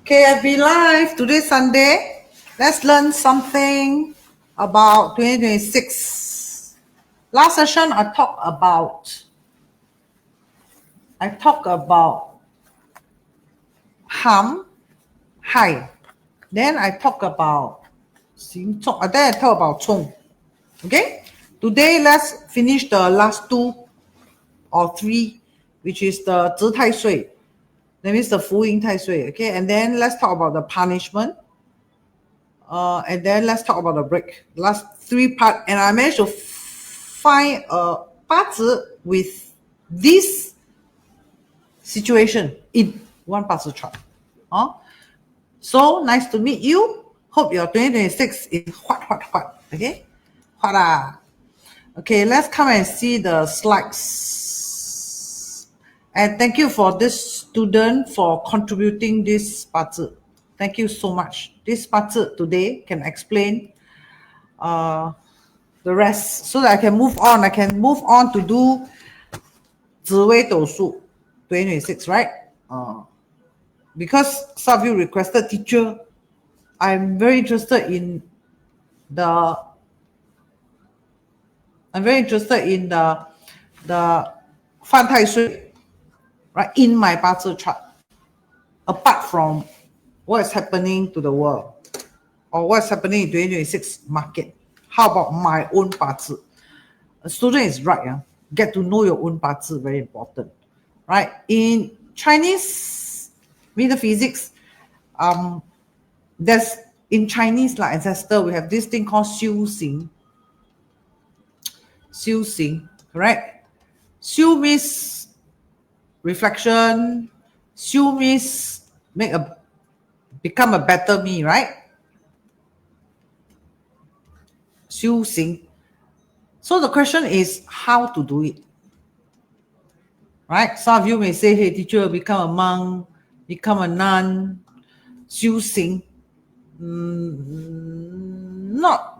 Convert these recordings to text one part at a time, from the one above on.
KFB Live, today Sunday. Let's learn something about 2026. Last session, I talked about Ham, Hai. Then I talk about Xing Chong. Then I talk about Chong. Okay? Today, let's finish the last two or three, which is the Zhi Tai Shui. That means the Fu Ying Tai Shui. Okay? And then let's talk about the punishment. And then let's talk about the break. Last three parts. And I managed to find a Bazi with this situation in one Bazi chart. So nice to meet you. Hope your 2026 is hot. Okay? Hot. Okay, let's come and see the slides. And thank you for this student for contributing this Bazi. Thank you so much. This Bazi today can explain the rest so that I can move on. I can move on to do Ziwei Doushu 2026, right? Because some of you requested, teacher, I'm very interested in the Fan Tai Shui, right, in my Bazi chart. Apart from what is happening to the world or what's happening in 2026 market, how about my own Bazi? A student is right. Get to know your own Bazi, very important, right? In Chinese metaphysics, there's in Chinese like ancestor, we have this thing called Xiu Xing, correct? Xiu means reflection. Xiu means become a better me, right? Xiu Xing. So the question is how to do it, right? Some of you may say, hey, teacher, become a monk, become a nun, Xiu Xing.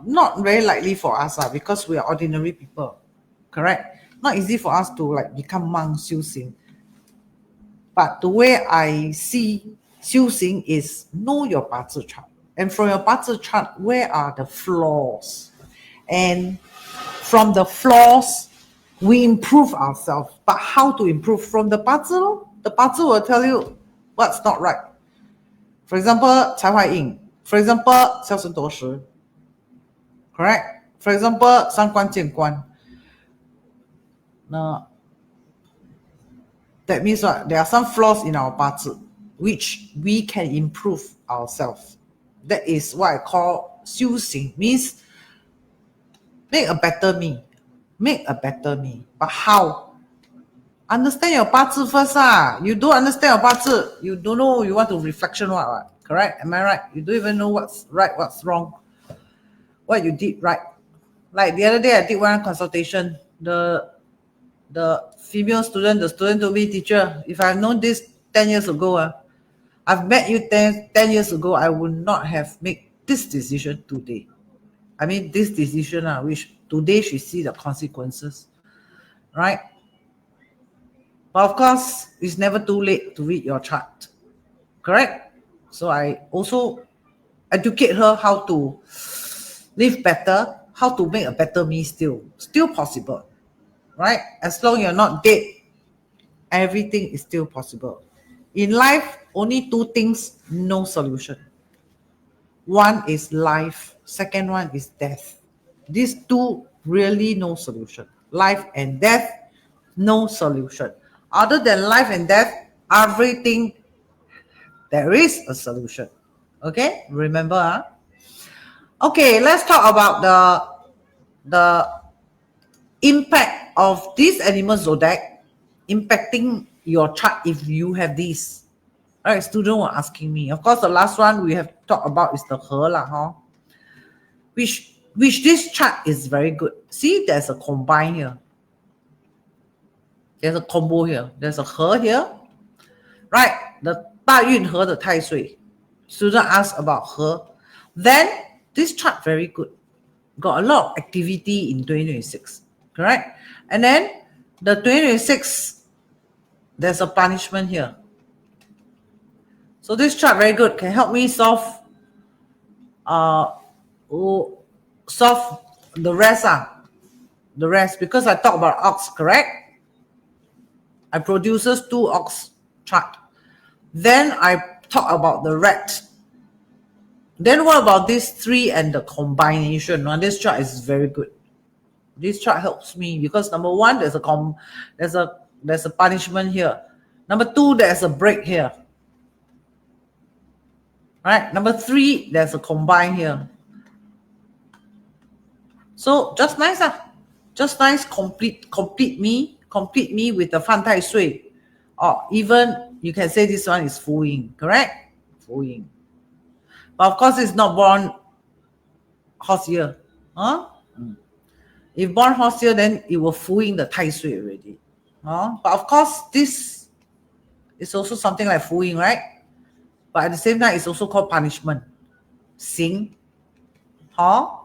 Not very likely for us because we are ordinary people, correct? Not easy for us to like become monk, Xiu Xing. But the way I see Xiu Xing is know your Bazi chart. And from your Bazi chart, where are the flaws? And from the flaws, we improve ourselves. But how to improve? From the Bazi? The Bazi will tell you what's not right. For example, 才华印. For example, 孝顺多时. Correct? For example, 三观见观. That means what? There are some flaws in our Bazi which we can improve ourselves. That is what I call 修行, means make a better me. Make a better me. But how? Understand your Bazi first. You don't understand your Bazi, you don't know you want to reflection what? Correct? Am I right? You don't even know what's right, what's wrong. What you did right. Like the other day I did one consultation. The female student, the student told me, teacher, if I've known this 10 years ago, I've met you 10 years ago, I would not have made this decision today. I mean, this decision, which today she see the consequences, right? But of course, it's never too late to read your chart, correct? So I also educate her how to live better, how to make a better me still possible, right? As long you're not dead, everything is still possible. In life, only two things, no solution. One is life, second one is death. These two really no solution. Life and death, no solution. Other than life and death, everything, there is a solution. Okay, remember. Okay, let's talk about the impact of this animal zodiac impacting your chart if you have this. All right, students were asking me. Of course, the last one we have talked about is the He which this chart is very good. See, there's a combine here. There's a combo here. There's a He here, right? The 大运河的太岁. Student asked about He. Then this chart very good. Got a lot of activity in 2026, correct? And then the 2026, there's a punishment here. So So this chart very good, can help me solve solve the rest the rest, because I talk about ox, correct? I produces 2 ox chart. Then I talk about the rat. Then what about these 3 and the combination? Now this chart is very good. This chart helps me because number 1, there's a punishment here. Number 2, there's a break here. Right? Number 3, there's a combine here. So just nice, just nice. Complete me with the Fan Tai Sui, or even you can say this one is Fu Yin, correct? Fu Yin. But of course, it's not born horse year, huh? If born horse year, then it will Fu Yin the Tai Sui already, huh? But of course, this is also something like Fu Yin, right? But at the same time, it's also called punishment. Sing, huh?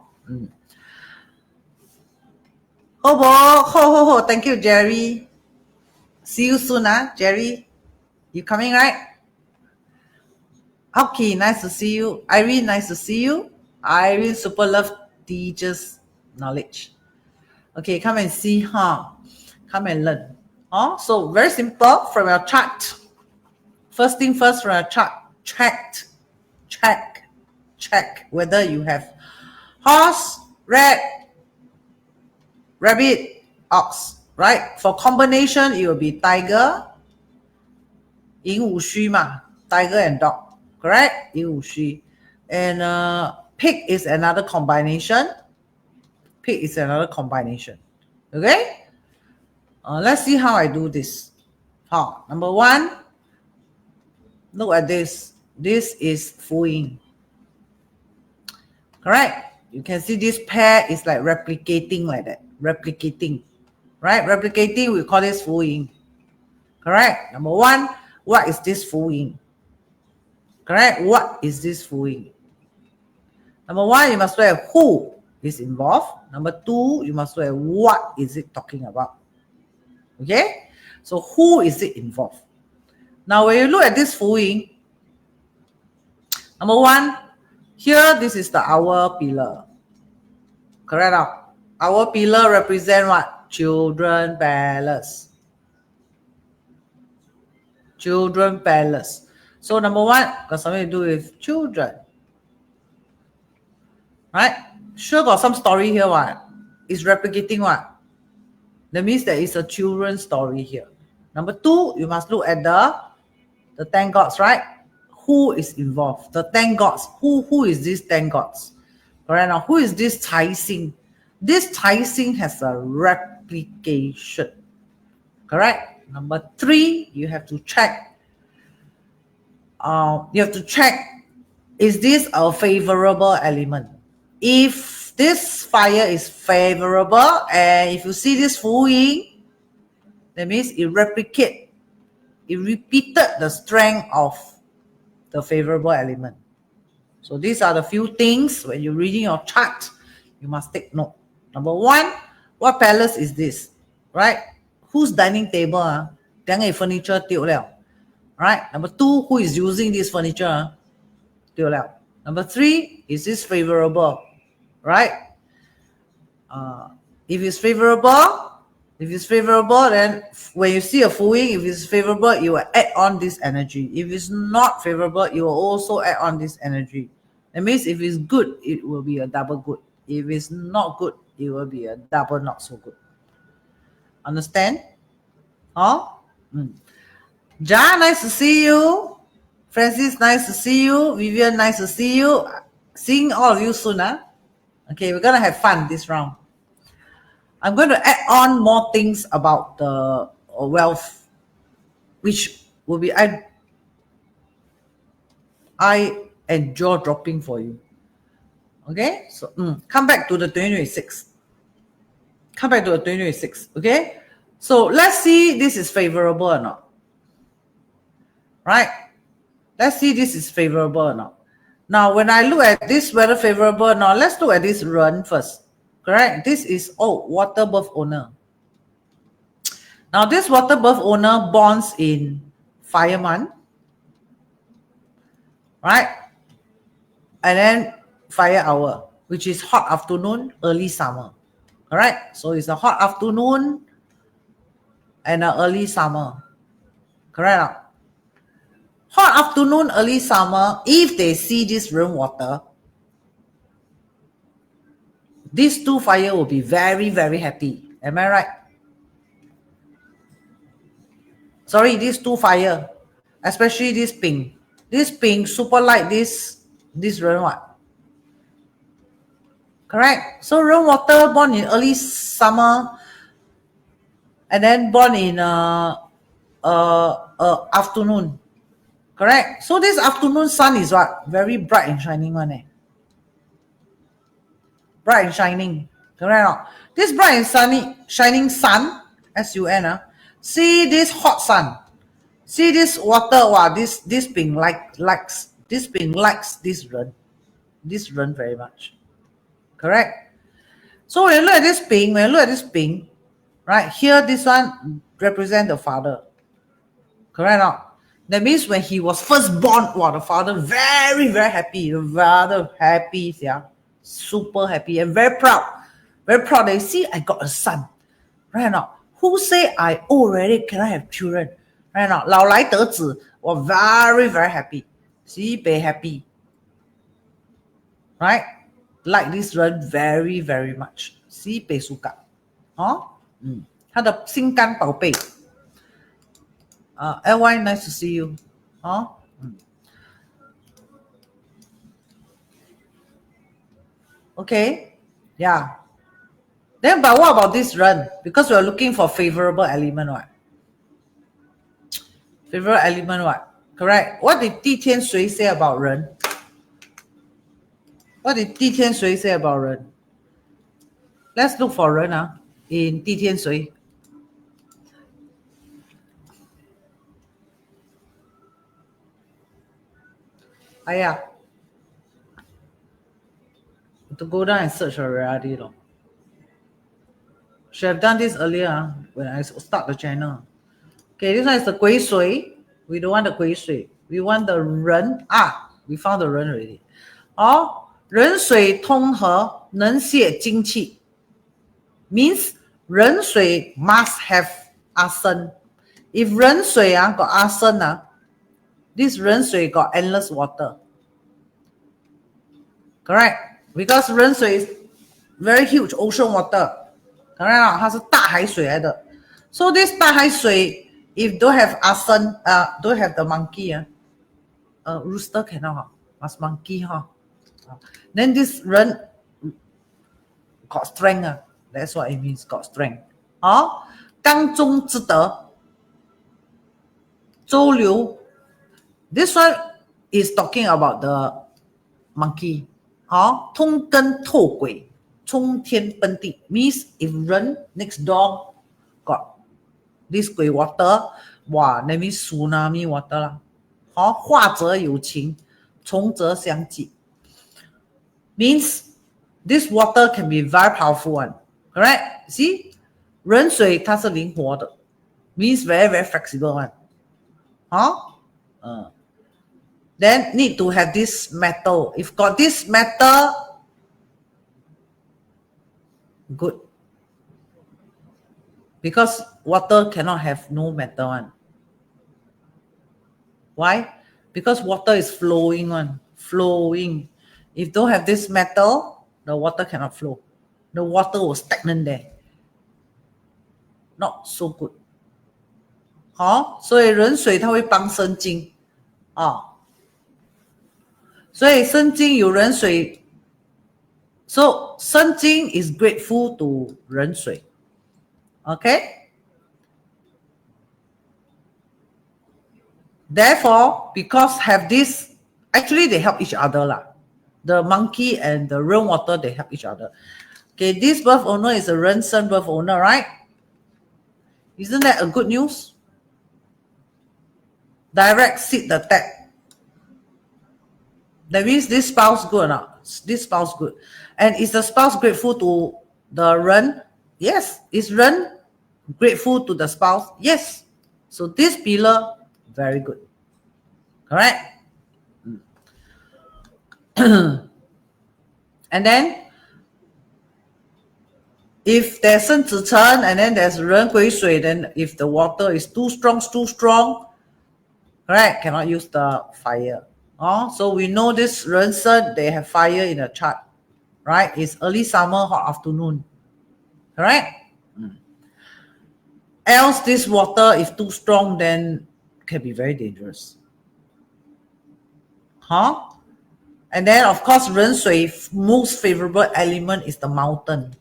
Ho, thank you, Jerry. See you soon, Jerry. You coming, right? Okay, nice to see you. Irene, nice to see you. Irene, super love teachers knowledge. Okay, come and see, come and learn. So very simple from your chart. First thing first, from your chart, check whether you have horse, rat, rabbit, ox, right? For combination, it will be tiger, yin wu xu ma, tiger and dog, correct? Yin wu xu. And pig is another combination. Okay? Let's see how I do this. Number 1, look at this. This is Fu Yin. Correct? You can see this pair is like replicating like that. Replicating. Right? Replicating, we call this Fu Yin. Correct? Number 1, what is this Fu Yin? Correct? What is this Fu Yin? Number 1, you must know who is involved. Number 2, you must know what is it talking about. Okay? So who is it involved? Now when you look at this Fu Yin, number 1, here this is the hour pillar. Correct? Our pillar represent what? Children palace. Children palace. So number 1, got something to do with children. Right? Sure got some story here, what? It's replicating what? That means there is a children's story here. Number 2, you must look at the 10 gods, right? Who is involved? The 10 gods. Who is this 10 gods? Correct now. Who is this Tai Xing? This Tai Xing has a replication. Correct? Number 3, you have to check. Is this a favorable element? If this fire is favorable, and if you see this Fu Yin, that means it repeated the strength of the favorable element. So these are the few things when you're reading your chart, you must take note. Number 1, what palace is this? Right? Whose dining table? Furniture, right? Number 2, who is using this furniture? Number 3, is this favorable? Right? If it's favorable, then when you see a Fu Yin, if it's favorable, you will add on this energy. If it's not favorable, you will also add on this energy. That means if it's good, it will be a double good. If it's not good, it will be a double not so good. Understand? Ja, nice to see you. Francis, nice to see you. Vivian, nice to see you. Seeing all of you soon. Okay, we're going to have fun this round. I'm going to add on more things about the wealth, which will be eye and jaw dropping for you. Okay, so come back to the 2026. Okay, so let's see this is favorable or not. Right? Let's see this is favorable or not. Now, when I look at this whether favorable or not, let's look at this run first. Correct? This is water birth owner. Now, this water birth owner bonds in fire month. right? And then fire hour, which is hot afternoon, early summer. Correct? So it's a hot afternoon and an early summer. Correct? Hot afternoon, early summer, if they see this rainwater, these two fire will be very, very happy. Am I right? Sorry, these two fire, especially this pink. This pink super like this rainwater. Correct? So rainwater born in early summer and then born in afternoon. Correct? So this afternoon sun is what? Very bright and shining one. Bright and shining. Correct? This bright and shining sun, S-U-N, see this hot sun. See this water, wow, this ping likes this ping likes this run very much. Correct? So when you look at this ping, right here, this one represent the father. Correct? Not? That means when he was first born, wow, the father very, very happy. The father happy, yeah, super happy and very proud. Very proud. They see I got a son. Right now, who say I already cannot have children? Right now, 老来得子, or very, very happy. See, be happy. Right? Like this run very, very much. See, be suka. 他的心肝宝贝. LY, nice to see you. Okay. Yeah. Then, but what about this run? Because we're looking for favorable element, what? Favorable element, what? Correct. What did Di Tian Shui say about Ren? What did Di Tian Shui say about Ren? Let's look for Ren in Di Tian Shui. To go down and search already. Should have done this earlier when I start the channel. Okay, this one is the Gui Shui. We don't want the Gui Shui. We want the Ren. We found the Ren already. Ren Shui Tong He Nen Xie Jing Qi. Means Ren Shui must have Asen. If Ren Shui got Asen, this Ren Shui got endless water. Correct? Because Ren Shui is very huge ocean water. Correct? 它是大海水来的. So this 大海水, if don't have Asen, don't have the monkey, rooster cannot, must monkey. Then this Ren got strength. That's what it means, got strength. 刚中之德, 周流. This one is talking about the monkey. 通根透轨, 冲天奔地 means if Ren next door got this 鬼 water, that means tsunami water 啦。化则有情，从则相济 means this water can be very powerful one. Correct? See? 人水它是灵活的 means very, very flexible one. Then need to have this metal. If got this metal, good. Because water cannot have no metal one. Why? Because water is flowing one. Flowing. If don't have this metal, the water cannot flow. The water will stagnant there. Not so good. 所以人水它会帮生津。所以生津有人水。So 生津 is grateful to 人水。Okay? Therefore, because have this, actually they help each other lah. The monkey and the rainwater, they help each other. Okay, this birth owner is a Ren Sen birth owner, right? Isn't that a good news? Direct seed the tag. That means this spouse good or not? This spouse good. And is the spouse grateful to the Ren? Yes. Is Ren grateful to the spouse? Yes. So this pillar, very good. Correct? And then if there's 生子辰 and then there's 人癸水, then if the water is too strong, correct, cannot use the fire. So we know this 人生, they have fire in the chart, right? It's early summer, hot afternoon, correct? Else this water, if too strong, then can be very dangerous. And then of course 人水 most favorable element is the mountain.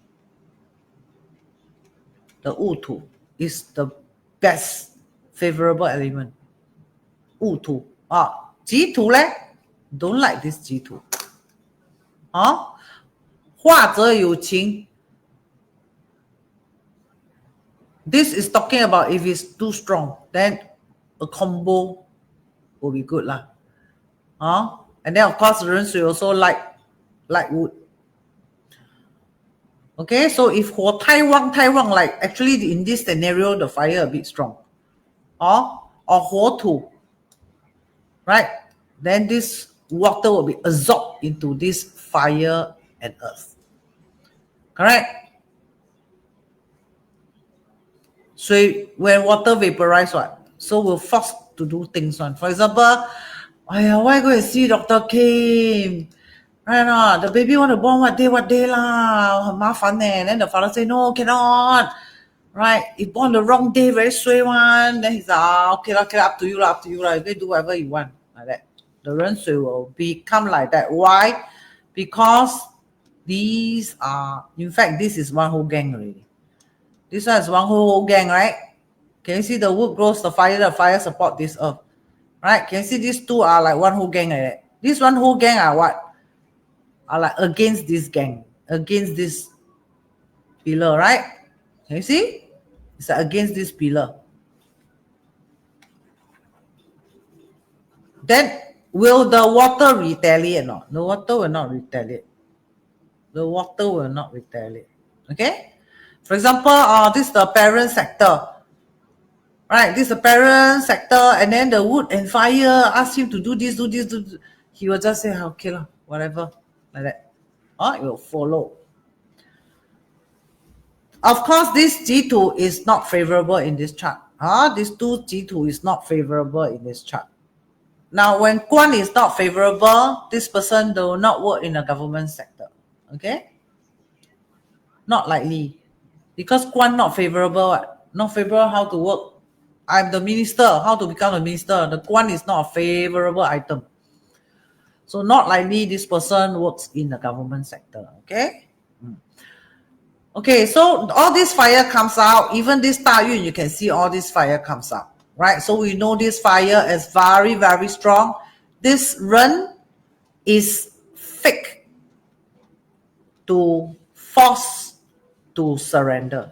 The 戊土 is the best favorable element. 戊土己土 don't like this 己土化则有情. This is talking about if it's too strong, then a combo will be good lah. And then of course 人水 also like wood. Okay, so if 火太旺 like actually in this scenario the fire a bit strong, or 火土, right? Then this water will be absorbed into this fire and earth. Correct? So when water vaporize, so we're forced to do things one. For example, why go and see Dr. Khim? Right, the baby want to born what day lah, 很麻烦 and then the father say no, cannot. Right, if born the wrong day, very suay one. Then he's like, okay, up to you lah. You can do whatever you want, like that. The 人水 will become like that. Why? Because these are, in fact, this is one whole gang already. This one is one whole gang, right? Can you see the wood grows the fire support this earth, right? Can you see these two are like one whole gang like that? This one whole gang are what? Are like against this gang, against this pillar, right? Can you see? It's like against this pillar. Then will the water retaliate or not? The water will not retaliate. The water will not retaliate. Okay? For example, this is the parent sector. Right? This is the parent sector, and then the wood and fire ask him to do this. He will just say, okay lah, whatever. Like that. It will follow. Of course, this G2 is not favorable in this chart. This 2 G2 is not favorable in this chart. Now, when Quan is not favorable, this person will not work in the government sector. Okay? Not likely. Because Quan not favorable. Not favorable how to work. I'm the minister. How to become a minister? The Quan is not a favorable item. So not likely this person works in the government sector. Okay? Okay, so all this fire comes out. Even this Dayun, you can see all this fire comes out. Right? So we know this fire is very, very strong. This Ren is fake to force to surrender.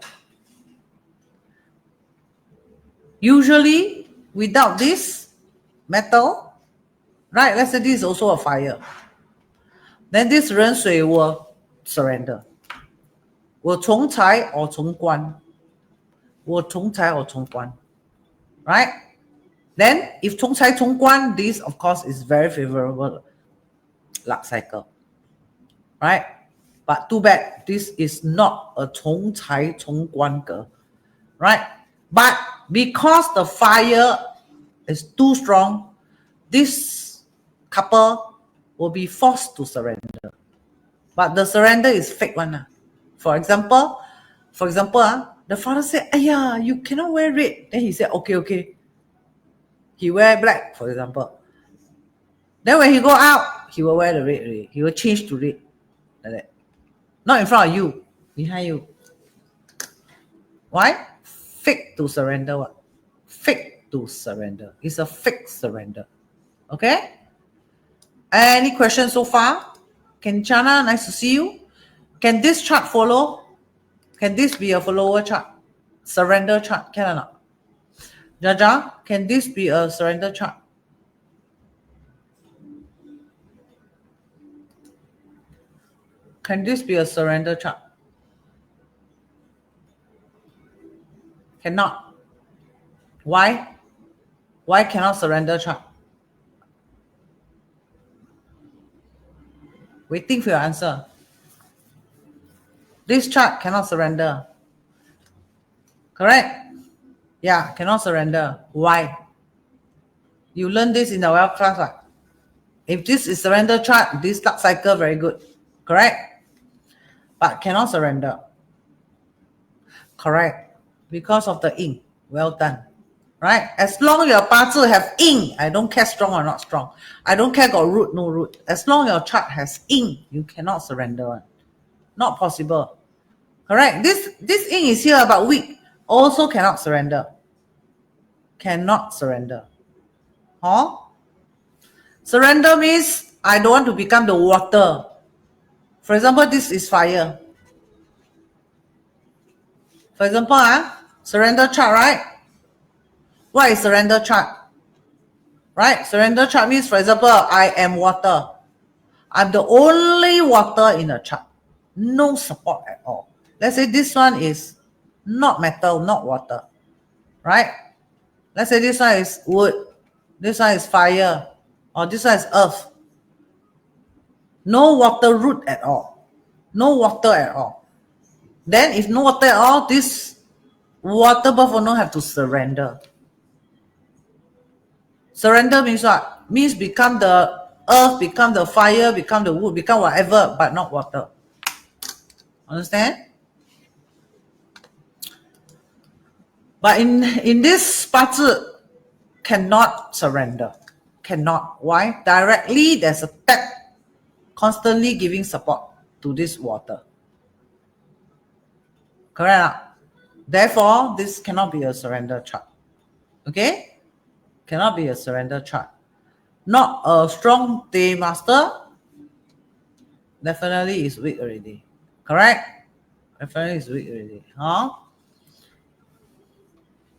Usually, without this metal, right? Let's say this is also a fire. Then this 人水 will surrender. Will 从财 or 从官. Will 从财 or 从官. Right? Then, if 从财 从官, this of course is very favorable luck cycle. Right? But too bad, this is not a 从财 从官 girl. Right? But because the fire is too strong, this couple will be forced to surrender. But the surrender is fake one. For example, the father said, "Ayya, you cannot wear red." Then he said, okay. He wear black, for example. Then when he go out, he will wear the red already. He will change to red. Like that. Not in front of you, behind you. Why? Fake to surrender what? Fake to surrender. It's a fake surrender. Okay? Any questions so far? Kenchana, nice to see you. Can this chart follow? Can this be a follower chart? Surrender chart, can or not? Jaja, can this be a surrender chart? Can this be a surrender chart? Cannot. Why? Why cannot surrender chart? Waiting for your answer. This chart cannot surrender. Correct? Yeah, cannot surrender. Why? You learn this in the wealth class. Right? If this is surrender chart, this dark cycle very good. Correct? But cannot surrender. Correct. Because of the yin. Well done. Right? As long as your bazi have yin, I don't care strong or not strong. I don't care got root, no root. As long as your chart has yin, you cannot surrender. Not possible. Correct? This yin is here but weak. Also cannot surrender. Cannot surrender. Huh? Surrender means I don't want to become the water. For example, this is fire. For example, surrender chart, right? What is surrender chart? Right? Surrender chart means, for example, I am water. I'm the only water in the chart. No support at all. Let's say this one is not metal, not water. Right? Let's say this one is wood. This one is fire. Or this one is earth. No water root at all. No water at all. Then if no water at all, this water buff will not have to surrender. Surrender means what? Means become the earth, become the fire, become the wood, become whatever, but not water. Understand? But in this bazi, cannot surrender. Cannot. Why? Directly there's a tap constantly giving support to this water. Correct? Therefore, this cannot be a surrender chart. Okay? Cannot be a surrender chart. Not a strong day master. Definitely is weak already. Correct? Definitely is weak already. Huh?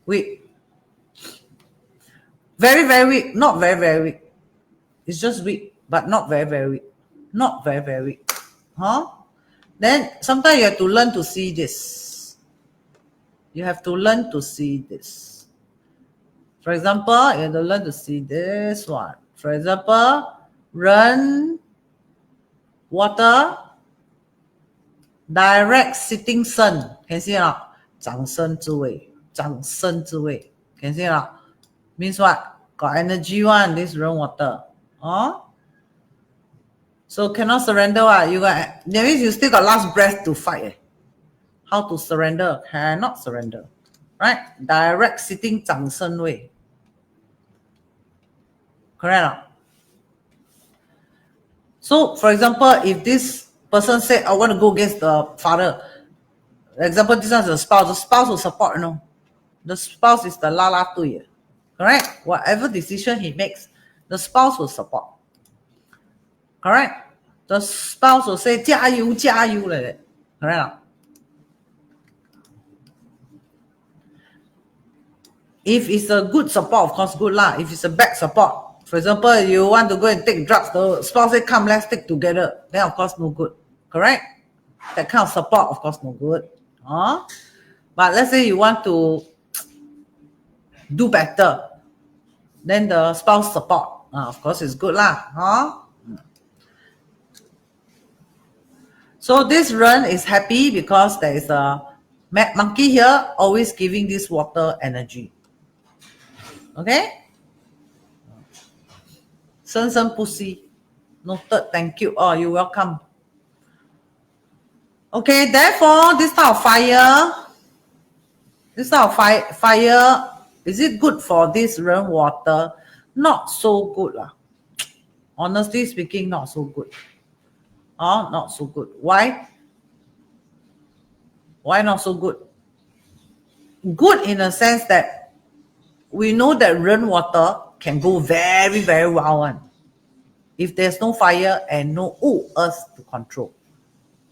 Weak. Very, very weak. Not very, very weak. It's just weak, but not very, very weak. Not very, very weak. Huh? Then sometimes you have to learn to see this. You have to learn to see this. For example, you have to learn to see this one. For example, run, water, direct sitting sun. Can you see it? 掌声之位,掌声之位. Can you see it? Means what? Got energy one, this run water. Oh? So cannot surrender. You got, that means you still got last breath to fight. How to surrender? Cannot surrender. Right? Direct sitting 掌声位. Correct? So, for example, if this person said, I want to go against the father. For example, this one is the spouse. The spouse will support, you know. The spouse is the la la tui. Correct? Whatever decision he makes, the spouse will support. Correct? The spouse will say, 加油,加油, like that. Correct? If it's a good support, of course, good lah. If it's a bad support, for example, you want to go and take drugs, the spouse say, come, let's stick together. Then, of course, no good. Correct? That kind of support, of course, no good. But let's say you want to do better, then the spouse support, of course, it's good lah. So this run is happy because there is a monkey here always giving this water energy. Okay? 生生不息. Noted. Thank you. Oh, you're welcome. Okay, therefore, this type of fire, is it good for this rainwater? Not so good lah. Honestly speaking, not so good. Not so good. Why? Why not so good? Good in a sense that we know that rainwater can go very, very well if there's no fire and no earth to control.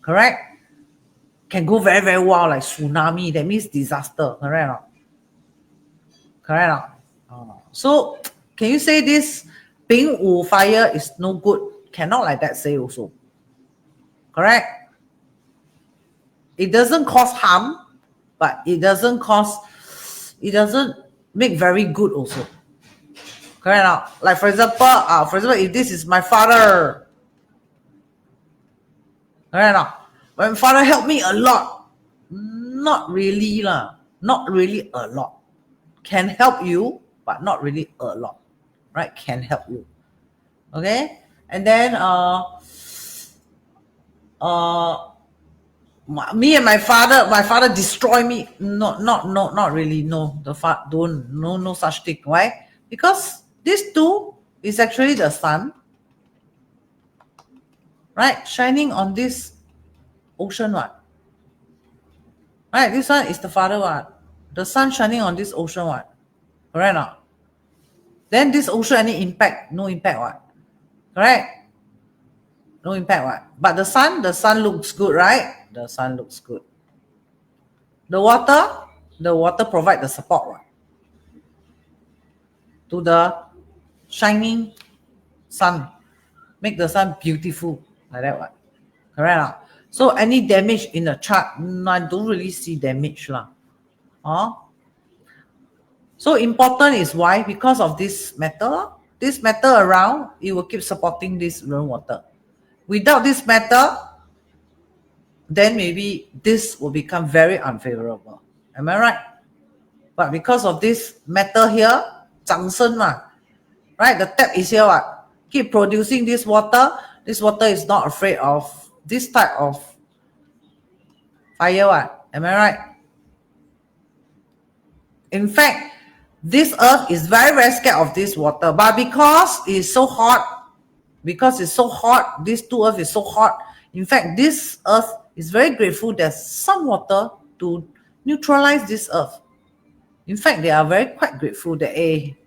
Correct? Can go very, very wild like tsunami. That means disaster. Correct? Correct? So, can you say this Bing Wu fire is no good? Cannot like that say also. Correct? It doesn't cause harm, but it doesn't make very good also. Correct? Like for example, if this is my father, Correct or not? My father helped me a lot. Not really lah. Not really a lot. Can help you, but not really a lot. Right? Can help you. Okay? And then me and my father destroy me. Not really. No, don't, no such thing. Why? Because these two is actually the sun, right? Shining on this ocean, what? Right? This one is the father, what? The sun shining on this ocean, what? Correct or not? Then this ocean any impact? No impact, what? Correct? No impact, what? But the sun looks good, right? The sun looks good. The water provide the support, what? To the shining sun. Make the sun beautiful. Like that, what? Correct or not? So any damage in the chart, I don't really see damage lah. So important is why? Because of this metal. This metal around, it will keep supporting this rainwater. Without this metal, then maybe this will become very unfavorable. Am I right? But because of this metal here, 长生嘛, right? The tap is here, what? Keep producing this water. This water is not afraid of this type of fire, what? Am I right? In fact, this earth is very, very scared of this water. But because it's so hot, this two earth is so hot. In fact, this earth is very grateful there's some water to neutralize this earth. In fact, they are quite grateful that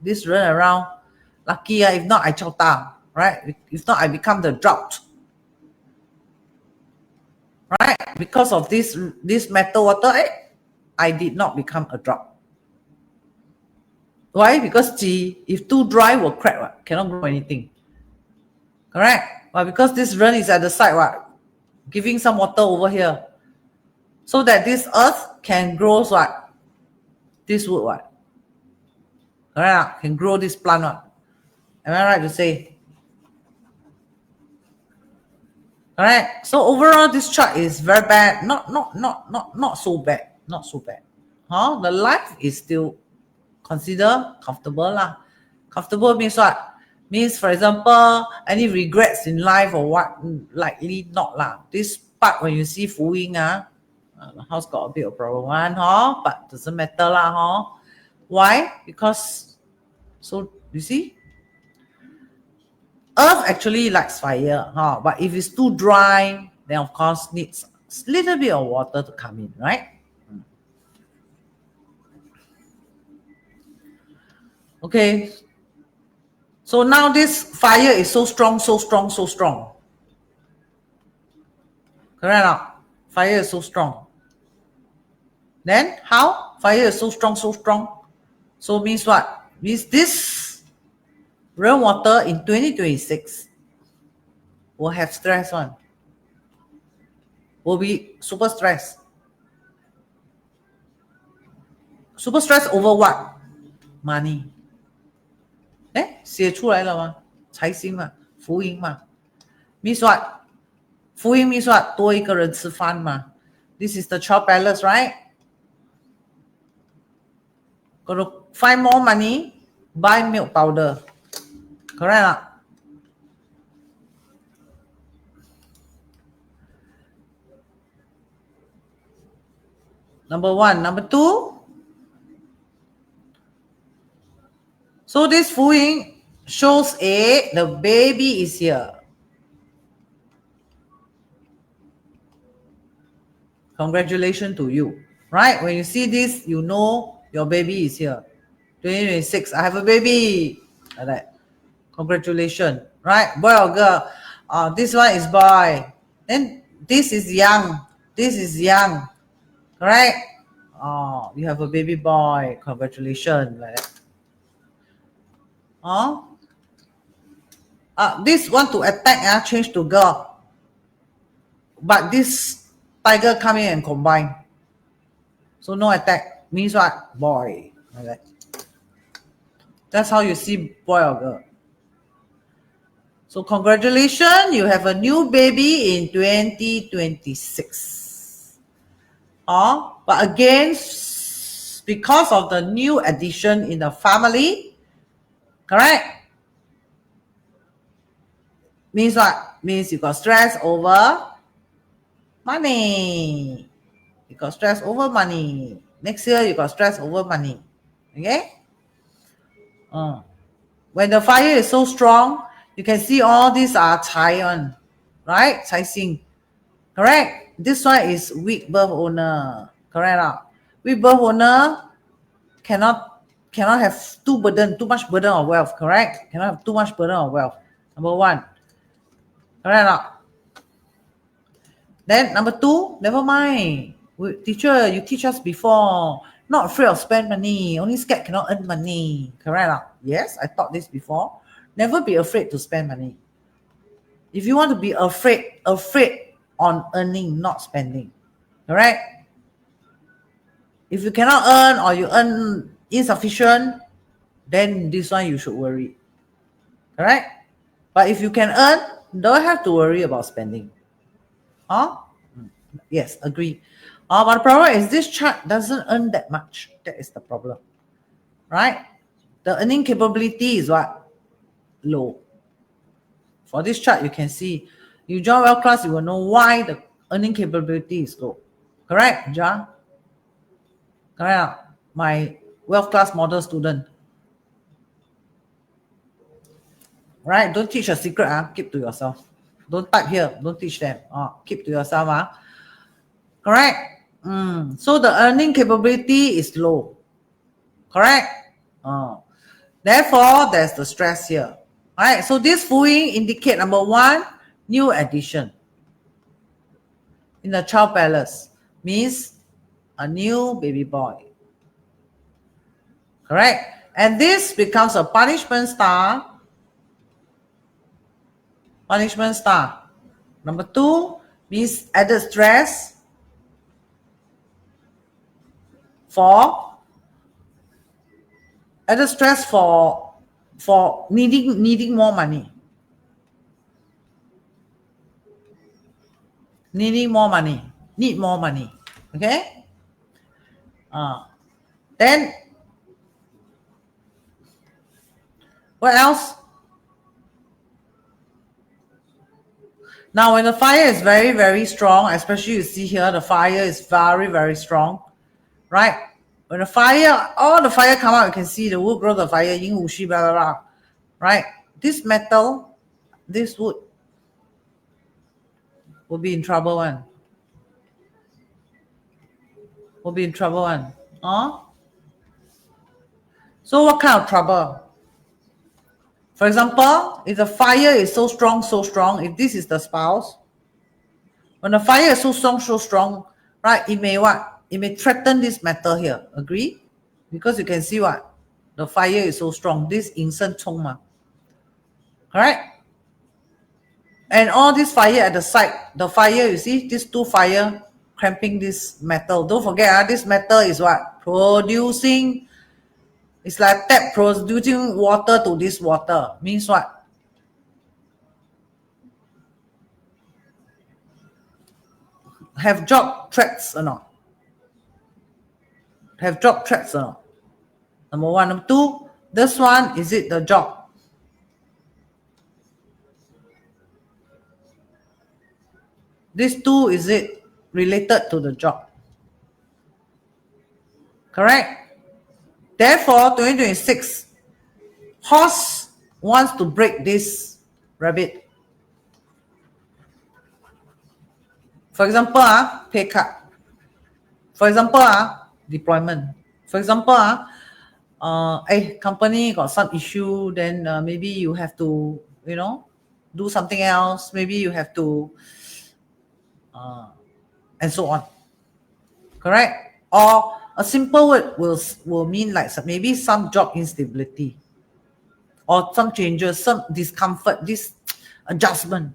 this run around, lucky if not I chow ta, right? If not I become the drought. Right? Because of this metal water, I did not become a drought. Why? Because if too dry will crack, what? Cannot grow anything. Correct? But because this run is at the side, what? Giving some water over here. So that this earth can grow what? This wood, what? Correct? Can grow this plant, what? Am I right to say? Correct? So overall, this chart is very bad. Not so bad. Not so bad. The life is still consider comfortable lah. Comfortable means what? Means, for example, any regrets in life or what? Likely not lah. This part when you see Fu Ying, the house got a bit of problem one, but doesn't matter lah, Why? Because, so you see, earth actually likes fire, but if it's too dry, then of course needs a little bit of water to come in, right? Okay. So now this fire is so strong. Correct or not? Fire is so strong. Then how? Fire is so strong. So means what? Means this rainwater in 2026 will have stress one. Will be super stress. Super stress over what? Money. 写出来了吗？财星嘛，福音嘛。Means what? 福音 means what? 多一个人吃饭嘛。This is the 12 palace, right? Got to find more money, buy milk powder. Correct not? Number one. Number two. So this Fu Ying shows the baby is here. Congratulations to you. Right? When you see this, you know your baby is here. 2026, I have a baby. Like that. Congratulations. Right? Boy or girl? This one is boy. Then this is young. This is young. Correct? You have a baby boy. Congratulations. Like that. This want to attack, change to girl. But this tiger come in and combine. So no attack. Means what? Boy. Like that. That's how you see boy or girl. So congratulations, you have a new baby in 2026. But again, because of the new addition in the family, correct? Means what? Means you got stress over money. You got stress over money. Next year, you got stress over money. Okay? When the fire is so strong, you can see all these are Cai on, right? Cai Xing. Correct? This one is weak birth owner. Correct? Weak birth owner cannot have too much burden of wealth. Correct? Cannot have too much burden of wealth. Number one. Correct? Then number two, never mind. Teacher, you teach us before. Not afraid of spend money. Only scared cannot earn money. Correct? Yes, I taught this before. Never be afraid to spend money. If you want to be afraid on earning, not spending. Correct? If you cannot earn or you earn insufficient, then this one you should worry. Correct? But if you can earn, don't have to worry about spending. Yes, agree. But the problem is this chart doesn't earn that much. That is the problem. Right? The earning capability is what? Low. For this chart, you can see, you join wealth class, you will know why the earning capability is low. Correct, Ja? Correct. My wealth class model student. Right? Don't teach a secret. Keep to yourself. Don't type here. Don't teach them. Keep to yourself. Correct? So the earning capability is low. Correct? Therefore, there's the stress here. Alright, so this Fuing indicate number one, new addition in the child palace, means a new baby boy. Correct? And this becomes a punishment star. Punishment star. Number two means added stress for needing more money. Need more money. Okay? Then what else? Now when the fire is very, very strong, especially you see here, the fire is very, very strong, right? When the fire, all the fire come out, you can see the wood grow the fire, yin wu shi, blah, blah, blah, right? This metal, this wood will be in trouble one. So what kind of trouble? For example, if the fire is so strong, if this is the spouse, when the fire is so strong, right, it may what? It may threaten this metal here. Agree? Because you can see what? The fire is so strong. This insen chong ma. Correct? And all this fire at the side, the fire, you see, these two fire cramping this metal. Don't forget, this metal is what? Producing, it's like tap producing water to this water. Means what? Have job threats or not? Have job threats or not? Number one. Number two, this one, is it the job? This two, is it related to the job? Correct? Therefore, 2026, horse wants to break this rabbit. For example, pay cut. For example, deployment. For example, company got some issue, then maybe you have to, do something else. Maybe you have to, and so on. Correct? Or a simple word will mean like maybe some job instability, or some changes, some discomfort, this adjustment.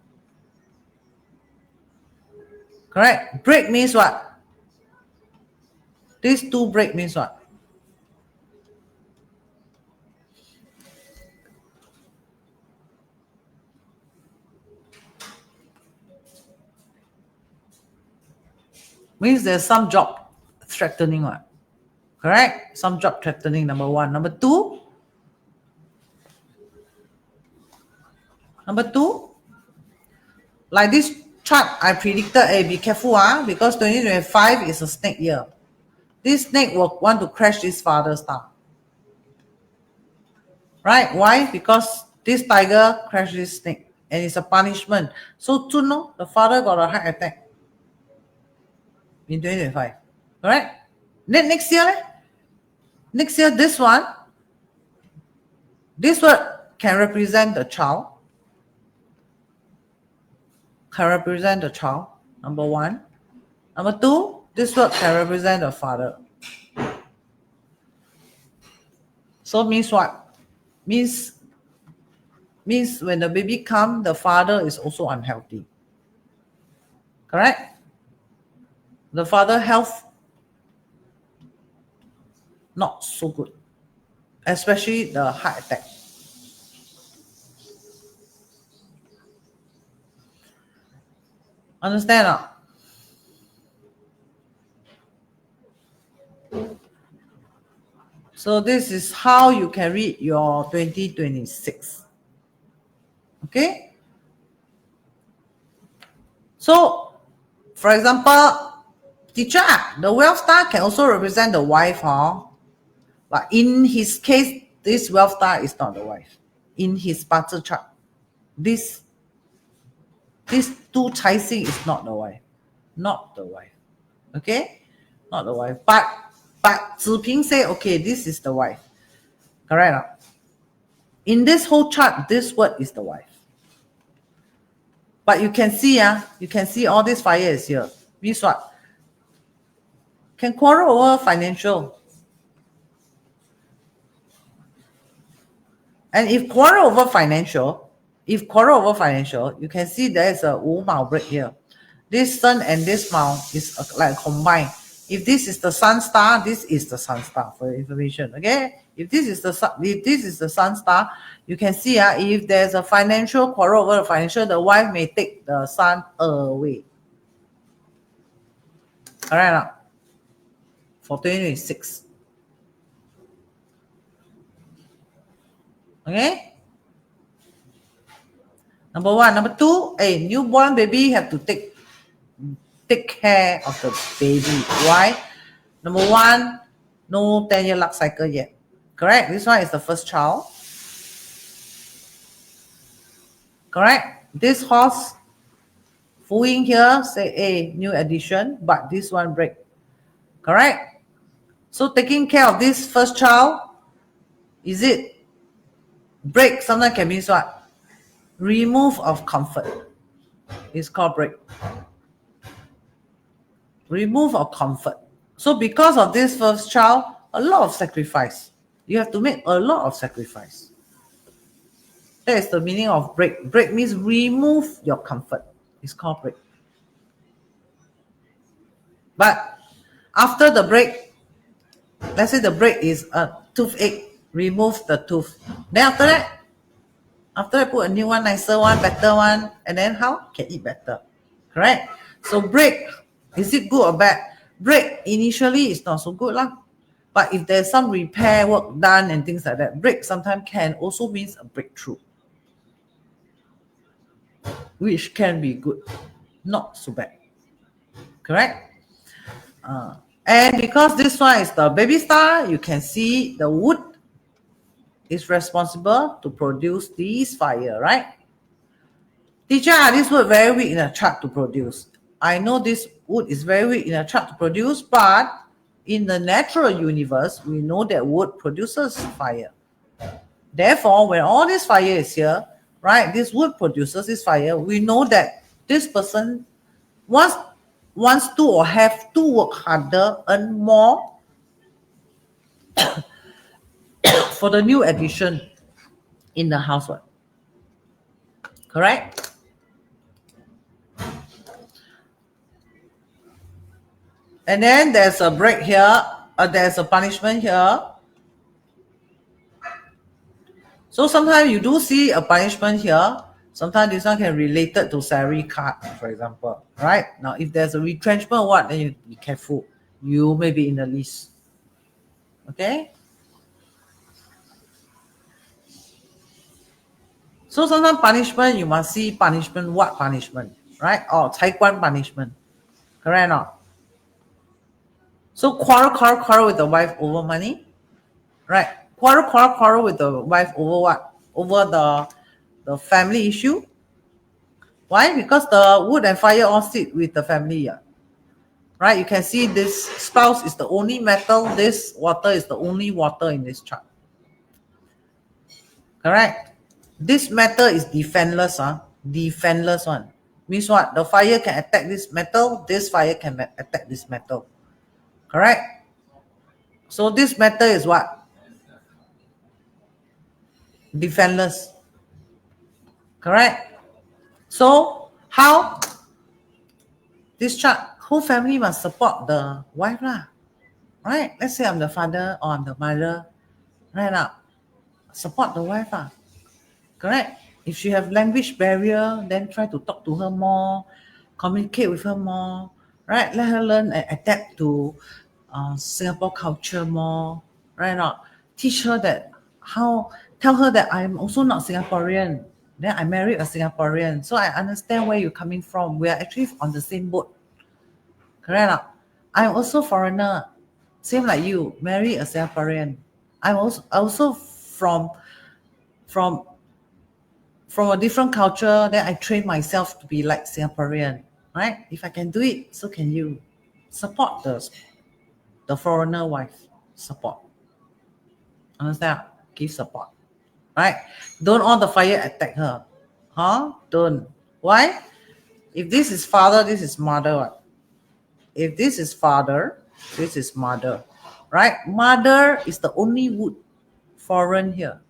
Correct? Break means what? These two break means what? Means there's some job threatening one. Correct? Some job threatening, number one. Number two, like this chart, I predicted, hey, be careful, because 2025 is a snake year. This snake will want to crash this father's star. Right? Why? Because this tiger crashed this snake. And it's a punishment. So ZUN, the father got a heart attack in 2025. Correct? Then next year, this one can represent the child. Number one. Number two, this word can represent the father. So means what? Means when the baby comes, the father is also unhealthy. Correct? The father health not so good, especially the heart attack. Understand not? So this is how you can read your 2026. Okay? So, for example, teacher, the wealth star can also represent the wife, but in his case, this wealth star is not the wife. In his birth chart, this two Chai Sing is not the wife. Not the wife. Okay? Not the wife. But Ziping say, okay, this is the wife. Correct? In this whole chart, this word is the wife. But you can see all this fire is here. Means what? Can quarrel over financial. And if quarrel over financial, you can see there is a Wu Mao break here. This sun and this Mao is like combined. If this is the sun star, this is the sun star for your information. Okay? If this is the sun star, you can see if there's a financial quarrel over the financial, the wife may take the sun away. Alright now. For 2026. Okay? Number one. Number two, a newborn baby have to take care of the baby. Why? Number one, no 10-year luck cycle yet. Correct? This one is the first child. Correct? This horse following here say a new addition, but this one break. Correct? So taking care of this first child, is it break? Sometimes can mean what? Remove of comfort. It's called break. Remove of comfort. So because of this first child, a lot of sacrifice. You have to make a lot of sacrifice. That is the meaning of break. Break means remove your comfort. It's called break. But after the break, let's say the break is a toothache, remove the tooth. Then after that put a new one, nicer one, better one, and then how? Can eat better. Correct? So break, is it good or bad? Break initially is not so good lah. But if there's some repair work done and things like that, break sometimes can also means a breakthrough, which can be good, not so bad. Correct? And because this one is the baby star, you can see the wood is responsible to produce this fire, right? Teacher, this wood very weak in a chart to produce. I know this wood is very weak in a chart to produce, but in the natural universe, we know that wood produces fire. Therefore, when all this fire is here, right, this wood produces this fire, we know that this person wants to or have to work harder, earn more for the new addition in the household. Correct? And then there's a break here, there's a punishment here. So sometimes you do see a punishment here, Sometimes this one can relate it to salary card, for example, right? Now, if there's a retrenchment, what, then you be careful. You may be in the list. Okay? So sometimes punishment, you must see punishment, what punishment, right? Or 财官 punishment. Correct or not? So quarrel with the wife over money, right? Quarrel with the wife over what? Over the family issue. Why? Because the wood and fire all sit with the family. Yeah. Right? You can see this spouse is the only metal, this water is the only water in this chart. Correct? This metal is defenseless. Defenseless one. Means what? The fire can attack this metal, this fire can attack this metal. Correct? So this metal is what? Defenseless. Correct? So how? This chart, whole family must support the wife lah. Right? Let's say I'm the father or I'm the mother. Right now, support the wife lah. Correct? If she have language barrier, then try to talk to her more, communicate with her more, right? Let her learn and adapt to Singapore culture more, right? Not teach her that tell her that I'm also not Singaporean. Then I married a Singaporean, so I understand where you're coming from. We are actually on the same boat. Correct? Not? I'm also foreigner, same like you. Marry a Singaporean. I'm also from a different culture, then I train myself to be like Singaporean, right? If I can do it, so can you. Support the foreigner wife. Support. Understand? Give support. Right? Don't all the fire attack her. Don't. Why? If this is father, this is mother. What? If this is father, this is mother. Right? Mother is the only wood foreign here.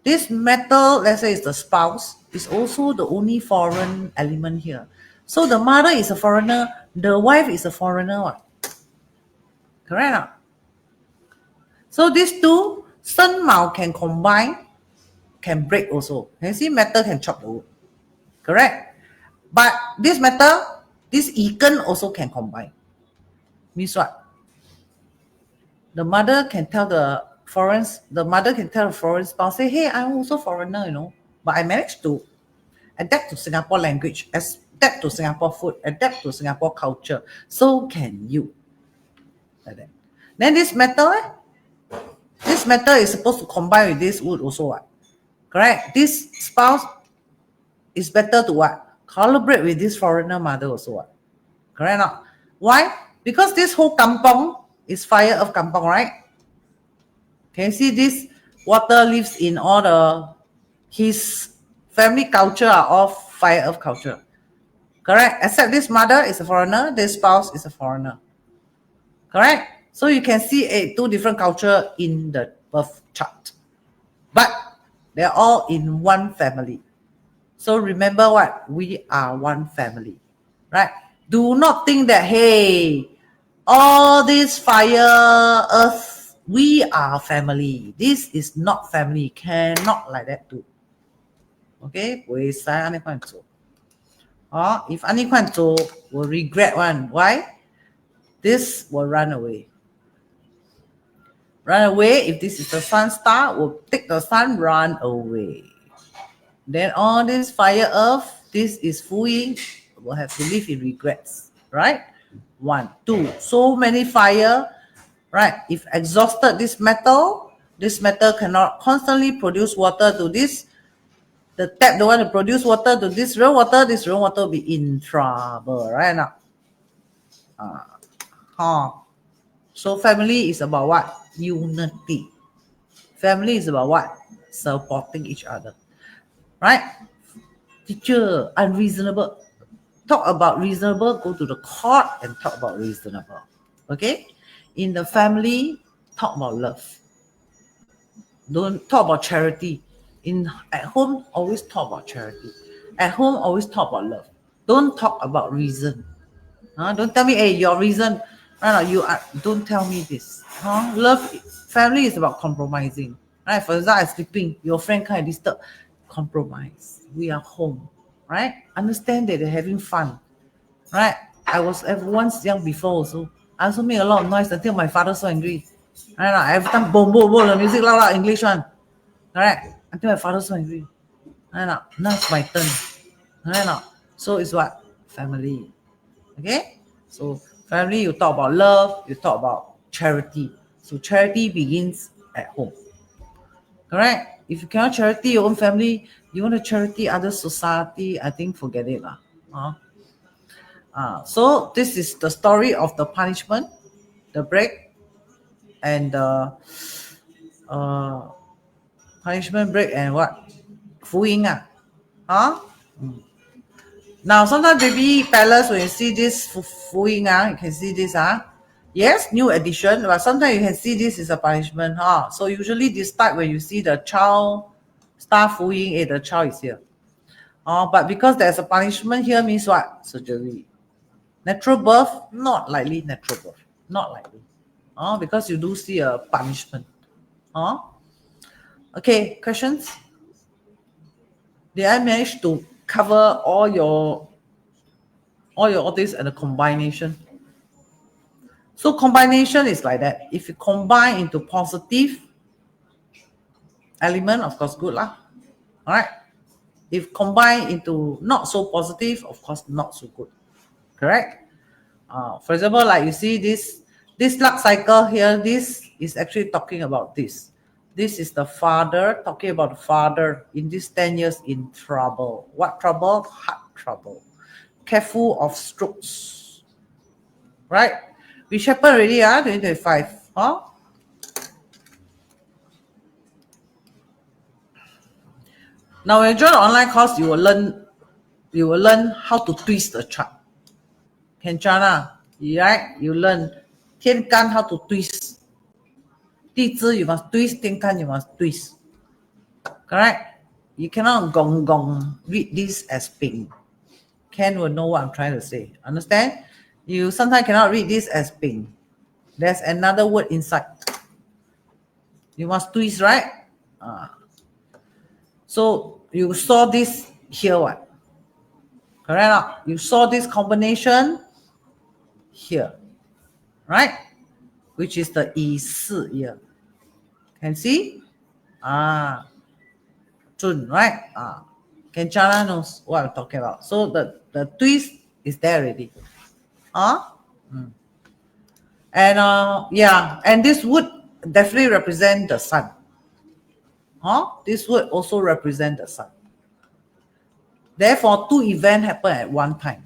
This metal, let's say, is the spouse, is also the only foreign element here. So the mother is a foreigner, the wife is a foreigner. What? Correct? So these two, Sun Mao can combine, can break also. Can you see metal can chop the wood? Correct? But this metal, this Ikan also can combine. Means what? The mother can tell the foreign spouse, say, hey, I'm also foreigner, but I managed to adapt to Singapore language, adapt to Singapore food, adapt to Singapore culture. So can you. Like that. Then this metal, this metal is supposed to combine with this wood also. What? Correct? This spouse is better to what? Collaborate with this foreigner mother also. What? Correct or not? Why? Because this whole kampong is fire of kampong, right? Can you see this water lives in his family culture are all fire of culture. Correct? Except this mother is a foreigner, this spouse is a foreigner. Correct? So you can see two different culture in the birth chart. But they're all in one family. So remember what? We are one family. Right? Do not think that, hey, all this fire, earth, we are family. This is not family. Cannot like that too. Okay? If Ani Kwan will regret one. Why? This will run away. Run away. If this is the sun star, will take the sun, run away. Then all this fire earth, this is Fu Yin, will have to live in regrets. Right? 1, 2. So many fire. Right? If exhausted this metal cannot constantly produce water to this. The tap don't want to produce water to this rain water will be in trouble. Right now? So family is about what? Unity. Family is about what? Supporting each other. Right? Teacher, unreasonable. Talk about reasonable, go to the court and talk about reasonable. Okay? In the family, talk about love. Don't talk about charity. At home, always talk about charity. At home, always talk about love. Don't talk about reason. Don't tell me, hey, your reason. Don't tell me this. Love, family is about compromising. Right? For example, I'm sleeping. Your friend can't disturb. compromise. We are home, right? Understand that they're having fun, right? I was once young before also. I also make a lot of noise until my father so angry. Right? Every time boom, boom, boom, the music loud, English one. Right? Until my father so angry. Right? Now it's my turn. Right? So it's what? Family. Okay? So family, you talk about love, you talk about charity. So charity begins at home. Correct? If you cannot charity your own family, you want to charity other society, I think forget it. So this is the story of the punishment, the break, and the punishment break and what? Fuing. Now sometimes baby palace, when you see this fuing, you can see this. Yes, new addition, but sometimes you can see this is a punishment. So usually this type when you see the child start fuing, the child is here. But because there's a punishment here means what? Surgery. Natural birth, not likely natural birth. Not likely. Because you do see a punishment. Okay, questions? Did I manage to cover all your this and the combination? So combination is like that. If you combine into positive element, of course, good lah. All right. If combine into not so positive, of course, not so good. Correct? For example, like you see this luck cycle here, this is actually talking about this. This is the father, talking about the father in these 10 years in trouble. What trouble? Heart trouble. Careful of strokes. Right? Which happened already, 2025. Now when you join the online course, you will learn how to twist the chart. Can right? You learn 天干 how to twist. 地支 you must twist, 天干 you must twist. Correct? You cannot gong read this as ping. Ken will know what I'm trying to say. Understand? You sometimes cannot read this as ping. There's another word inside. You must twist, right? So you saw this here, what? Correct? You saw this combination here, right? Which is the 乙巳 here. Can see? ZUN, right? Kenchana knows what I'm talking about. So the twist is there already. And and this would definitely represent the sun. This would also represent the sun. Therefore, two events happen at one time.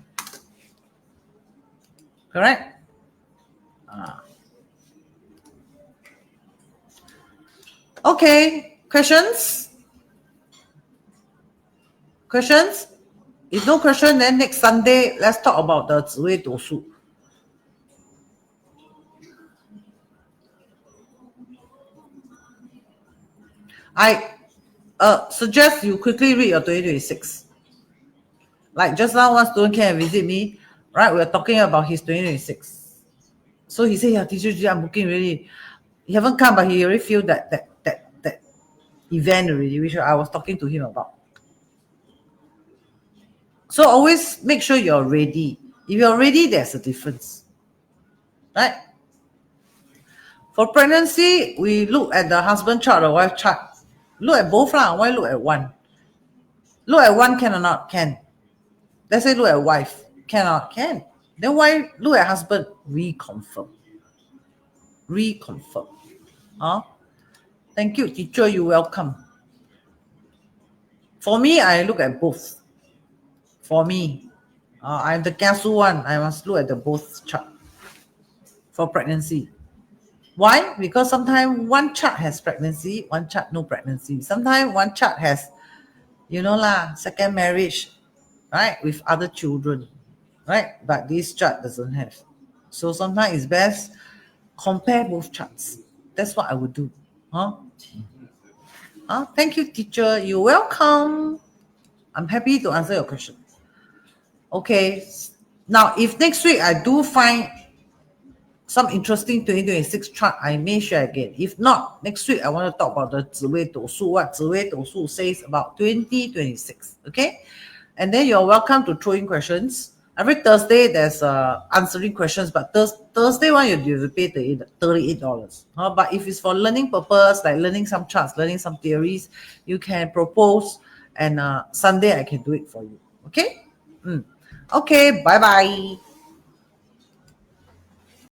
Correct? Okay, questions? Questions? If no question, then next Sunday, let's talk about the 紫微斗数. I suggest you quickly read your 2026. Like just now, one student came and visit me, right? We were talking about his 2026. So he said, yeah, teacher, I'm booking already. He haven't come, but he already feel that event already, which I was talking to him about. So always make sure you're ready. If you're ready, there's a difference. Right? For pregnancy, we look at the husband chart or wife chart. Look at both lah. Why look at one? Look at one can or not? Can. Let's say look at wife. Can or not? Can. Then why look at husband? Reconfirm. Thank you, teacher. You're welcome. For me, I look at both. For me, I'm the kiasu one. I must look at the both chart for pregnancy. Why? Because sometimes one chart has pregnancy, one chart no pregnancy. Sometimes one chart has, second marriage, right, with other children, right? But this chart doesn't have. So sometimes it's best compare both charts. That's what I would do. Thank you, teacher. You're welcome. I'm happy to answer your question. Okay. Now, if next week I do find some interesting 2026 chart, I may share again. If not, next week I want to talk about the Ziwei Dosu, what Ziwei Dosu says about 2026. Okay, and then you're welcome to throw in questions. Every Thursday there's answering questions, but Thursday one you have to pay $38. But if it's for learning purpose, like learning some charts, learning some theories, you can propose, and Sunday I can do it for you. Okay. Okay. Bye bye.